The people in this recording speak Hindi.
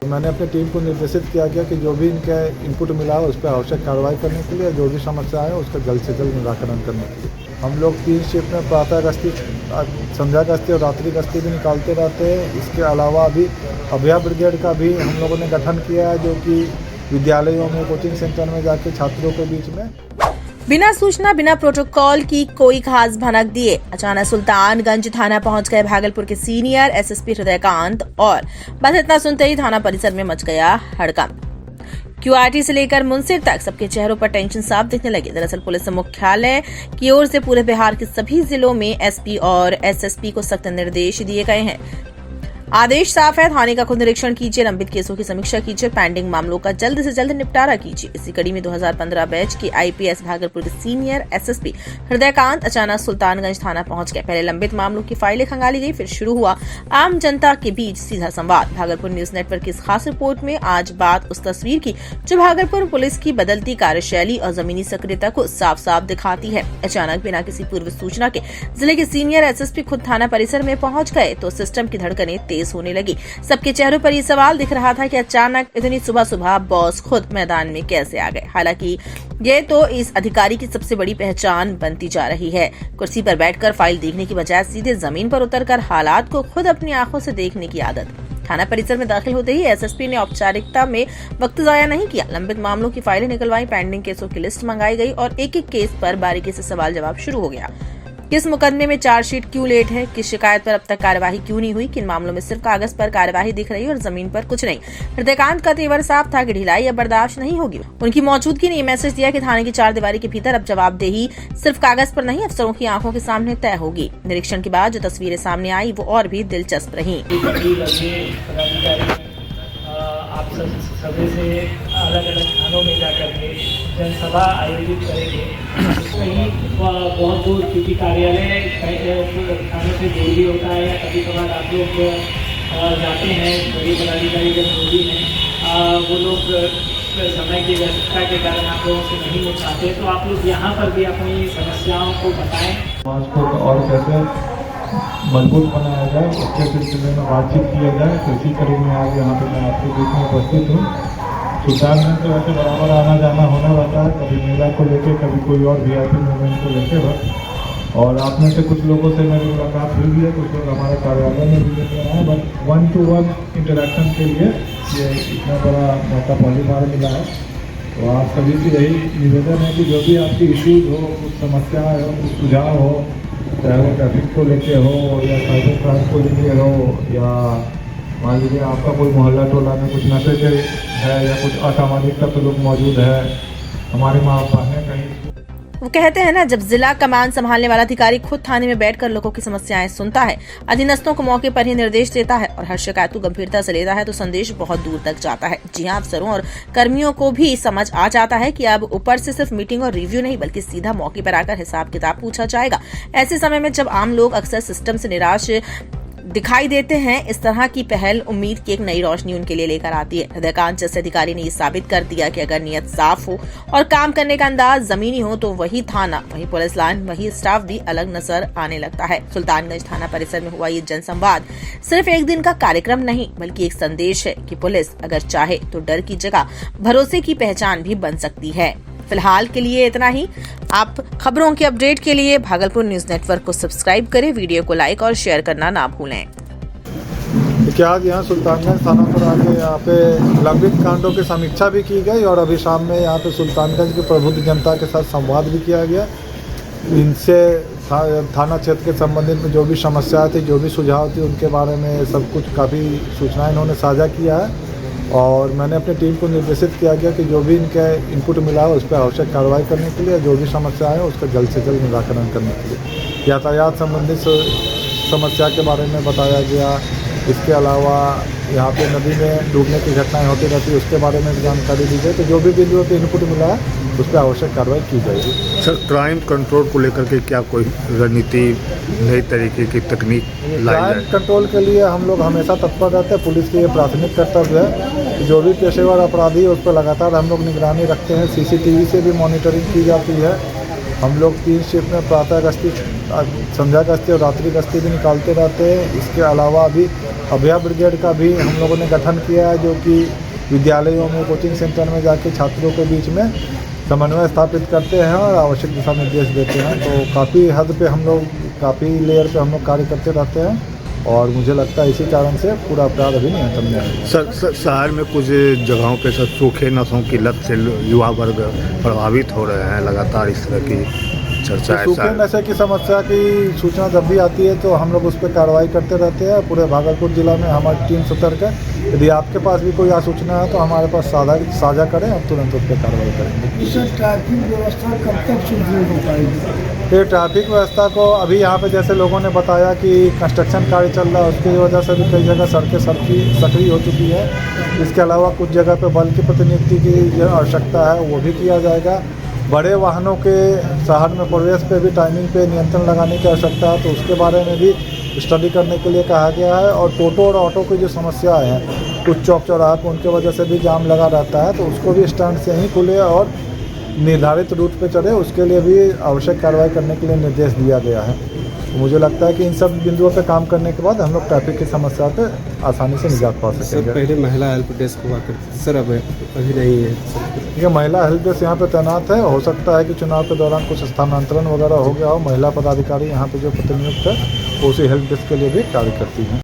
मैंने अपनी टीम को निर्देशित किया गया कि जो भी इनके इनपुट मिला है उस पर आवश्यक कार्रवाई करने के लिए, जो भी समस्या है उसका जल्द से जल्द निराकरण करने के लिए हम लोग 3 शिफ्ट में प्रातः गश्ती, संध्या गश्ती और रात्रि गश्ती भी निकालते रहते हैं। इसके अलावा अभी अभया ब्रिगेड का भी हम लोगों ने गठन किया है, जो कि विद्यालयों में, कोचिंग सेंटर में जाके छात्रों के बीच में बिना सूचना बिना प्रोटोकॉल की कोई खास भनक दिए अचानक सुल्तानगंज थाना पहुंच गए भागलपुर के सीनियर एसएसपी हृदयकांत, और बस इतना सुनते ही थाना परिसर में मच गया हड़कंप। क्यूआरटी से लेकर मुंसिर तक सबके चेहरों पर टेंशन साफ दिखने लगी। दरअसल पुलिस मुख्यालय की ओर से पूरे बिहार के सभी जिलों में एसपी और एसएसपी को सख्त निर्देश दिए गए हैं। आदेश साफ है, थाने का खुद निरीक्षण कीजिए, लंबित केसों की समीक्षा कीजिए, पेंडिंग मामलों का जल्द से जल्द निपटारा कीजिए। इसी कड़ी में 2015 बैच के आईपीएस भागलपुर के सीनियर एसएसपी हृदयकांत अचानक सुल्तानगंज थाना पहुंच गए। पहले लंबित मामलों की फाइलें खंगाली गई, फिर शुरू हुआ आम जनता के बीच सीधा संवाद। भागलपुर न्यूज नेटवर्क की इस खास रिपोर्ट में आज बात उस तस्वीर की जो भागलपुर पुलिस की बदलती कार्यशैली और जमीनी सक्रियता को साफ साफ दिखाती है। अचानक बिना किसी पूर्व सूचना के जिले के सीनियर एसएसपी खुद थाना परिसर में पहुंच गए तो सिस्टम की धड़कनें तेज होने लगी। सबके चेहरों पर ये सवाल दिख रहा था कि अचानक इतनी सुबह सुबह बॉस खुद मैदान में कैसे आ गए। हालांकि ये तो इस अधिकारी की सबसे बड़ी पहचान बनती जा रही है, कुर्सी पर बैठकर फाइल देखने की बजाय सीधे जमीन पर उतरकर हालात को खुद अपनी आंखों से देखने की आदत। थाना परिसर में दाखिल होते ही एसएसपी ने औपचारिकता में वक्त जाया नहीं किया। लंबित मामलों की फाइलें निकलवाई, पेंडिंग केसों की लिस्ट मंगाई गई और एक एक केस पर बारीकी से सवाल जवाब शुरू हो गया। किस मुकदमे में चार्जशीट क्यों लेट है, किस शिकायत पर अब तक कार्यवाही क्यों नहीं हुई, किन मामलों में सिर्फ कागज पर कार्यवाही दिख रही और जमीन पर कुछ नहीं। हृदयकांत का तेवर साफ था कि ढिलाई अब बर्दाश्त नहीं होगी। उनकी मौजूदगी ने ये मैसेज दिया कि थाने की 4 दीवारी के भीतर अब जवाबदेही सिर्फ कागज पर नहीं, अफसरों की आंखों के सामने तय होगी। निरीक्षण के बाद जो तस्वीरें सामने आई वो और भी दिलचस्प रही। आप सभी से अलग अलग थानों में जाकर के जनसभा आयोजित करेंगे। कहीं बहुत दूर, क्योंकि कार्यालय थानों से दूर भी होता है, कभी कभार आप लोग जाते हैं, बड़ी पदाधिकारी जब दूरी हैं वो लोग समय की व्यस्तता के कारण आप लोगों से नहीं मिल पाते, तो आप लोग यहाँ पर भी अपनी समस्याओं को बताएं। समाज को और कैसे मजबूत बनाया जाए उसके सिलसिले में बातचीत किया जाए। तो इसी कड़ी में आज यहाँ पे मैं आपके बीच में उपस्थित हूँ। सुल्तानगंज से वैसे बराबर आना जाना होना रहता है, कभी मेला को लेके, कभी कोई और वीआईपी मूवमेंट को लेके बस। और आप में से कुछ लोगों से मेरी मुलाकात हुई भी है, कुछ लोग हमारे कार्यालय में भी मिल रहे हैं, बट 1-to-1 इंटरेक्शन के लिए ये इतना बड़ा मौका पहली बार मिला है। तो आप सभी से यही निवेदन है कि जो भी आपकी इश्यूज हो, कुछ समस्याएँ हो, कुछ सुझाव हो, चाहे वो ट्रैफिक को लेके हो या साइबर क्राइम को लेके हो, या मान लीजिए आपका कोई मोहल्ला टोला में कुछ नशे के है या कुछ असामाजिक तत्व लोग मौजूद है, हमारी माँ बहनें कहीं। वो कहते हैं ना, जब जिला कमान संभालने वाला अधिकारी खुद थाने में बैठकर लोगों की समस्याएं सुनता है, अधीनस्थों को मौके पर ही निर्देश देता है और हर शिकायत को गंभीरता से लेता है तो संदेश बहुत दूर तक जाता है। जी हां, अफसरों और कर्मियों को भी समझ आ जाता है कि अब ऊपर से सिर्फ मीटिंग और रिव्यू नहीं बल्कि सीधा मौके पर आकर हिसाब किताब पूछा जाएगा। ऐसे समय में जब आम लोग अक्सर सिस्टम से निराश दिखाई देते हैं, इस तरह की पहल उम्मीद की एक नई रोशनी उनके लिए लेकर आती है। हृदयकांत जैसे अधिकारी ने ये साबित कर दिया कि अगर नियत साफ हो और काम करने का अंदाज जमीनी हो तो वही थाना, वही पुलिस लाइन, वही स्टाफ भी अलग नजर आने लगता है। सुल्तानगंज थाना परिसर में हुआ ये जनसंवाद सिर्फ एक दिन का कार्यक्रम नहीं बल्कि एक संदेश है कि पुलिस अगर चाहे तो डर की जगह भरोसे की पहचान भी बन सकती है। फिलहाल के लिए इतना ही। आप खबरों के अपडेट के लिए भागलपुर न्यूज नेटवर्क को सब्सक्राइब करें, वीडियो को लाइक और शेयर करना ना भूलें। क्या आज यहाँ सुल्तानगंज थाना पर आके यहाँ पे लंबित कांडों की समीक्षा भी की गई और अभी शाम में यहाँ पे सुल्तानगंज की प्रबुद्ध जनता के साथ संवाद भी किया गया। इनसे थाना क्षेत्र के संबंधित में जो भी समस्या थी, जो भी सुझाव थी, उनके बारे में सब कुछ काफ़ी सूचनाएं इन्होंने साझा किया है। और मैंने अपनी टीम को निर्देशित किया गया कि जो भी इनके इनपुट मिला है उस पर आवश्यक कार्रवाई करने के लिए, जो भी समस्या है उसका जल्द से जल्द निराकरण करने के लिए। यातायात संबंधित समस्या के बारे में बताया गया। इसके अलावा यहाँ पे नदी में डूबने की घटनाएं होती रहती है, उसके बारे में भी जानकारी दी गई। तो जो भी बिंदुओं पे इनपुट मिला है उस पर आवश्यक कार्रवाई की जाएगी। सर, क्राइम कंट्रोल को लेकर के क्या कोई रणनीति, नई तरीके की तकनीक लाई जाए? क्राइम कंट्रोल के लिए हम लोग हमेशा तत्पर रहते हैं। पुलिस की ये प्राथमिक कर्तव्य है कि जो भी पेशेवर अपराधी है उस पर लगातार हम लोग निगरानी रखते हैं। सीसीटीवी से भी मॉनिटरिंग की जाती है हम लोग 3 शिफ्ट में प्रातः गश्ती, संध्या गश्ती और रात्रि गश्ती भी निकालते रहते हैं। इसके अलावा अभी अभया ब्रिगेड का भी हम लोगों ने गठन किया है, जो कि विद्यालयों में, कोचिंग सेंटर में जाके छात्रों के बीच में समन्वय स्थापित करते हैं और आवश्यक दिशा निर्देश देते हैं। तो काफ़ी हद पे हम लोग, काफ़ी लेयर पे हम लोग कार्य करते रहते हैं और मुझे लगता है इसी कारण से पूरा अपराध अभी नियंत्रण में है। सर, शहर में कुछ जगहों पे सर सूखे नशों की लत से युवा वर्ग प्रभावित हो रहे हैं, लगातार इस तरह की चर्चा है। सूखे नशे की समस्या की सूचना जब भी आती है तो हम लोग उस पर कार्रवाई करते रहते हैं। पूरे भागलपुर जिला में हमारी टीम सतर्क है। यदि आपके पास भी कोई सूचना है तो हमारे पास साझा करें, हम तुरंत उस पर कार्रवाई करेंगे। इस ट्रैफिक व्यवस्था कब तक सुदृढ़ हो पाएगी? ये ट्रैफिक व्यवस्था को अभी यहाँ पे जैसे लोगों ने बताया कि कंस्ट्रक्शन कार्य चल रहा है, उसकी वजह से भी कई जगह सड़कें सक्रिय हो चुकी है। इसके अलावा कुछ जगह पे बल की प्रतिनियुक्ति की जो आवश्यकता है वो भी किया जाएगा। बड़े वाहनों के शहर में प्रवेश पे भी टाइमिंग पे नियंत्रण लगाने की आवश्यकता है, तो उसके बारे में भी स्टडी करने के लिए कहा गया है। और टोटो और ऑटो की जो समस्याएं हैं, कुछ चौक चौराहे पर उनके वजह से भी जाम लगा रहता है, तो उसको भी स्टैंड से ही खुले और निर्धारित रूट पे चले, उसके लिए भी आवश्यक कार्रवाई करने के लिए निर्देश दिया गया है। तो मुझे लगता है कि इन सब बिंदुओं पे काम करने के बाद हम लोग ट्रैफिक की समस्या पे आसानी से निजात पा सकेंगे। सर, पहले महिला हेल्प डेस्क हुआ करती थी, सर अब अभी नहीं है। ये महिला हेल्प डेस्क यहाँ पे तैनात है। हो सकता है कि चुनाव के दौरान कुछ स्थानांतरण वगैरह हो गया हो। महिला पदाधिकारी यहाँ पे जो प्रतिनियुक्त है, उसी हेल्प डेस्क के लिए भी कार्य करती हैं।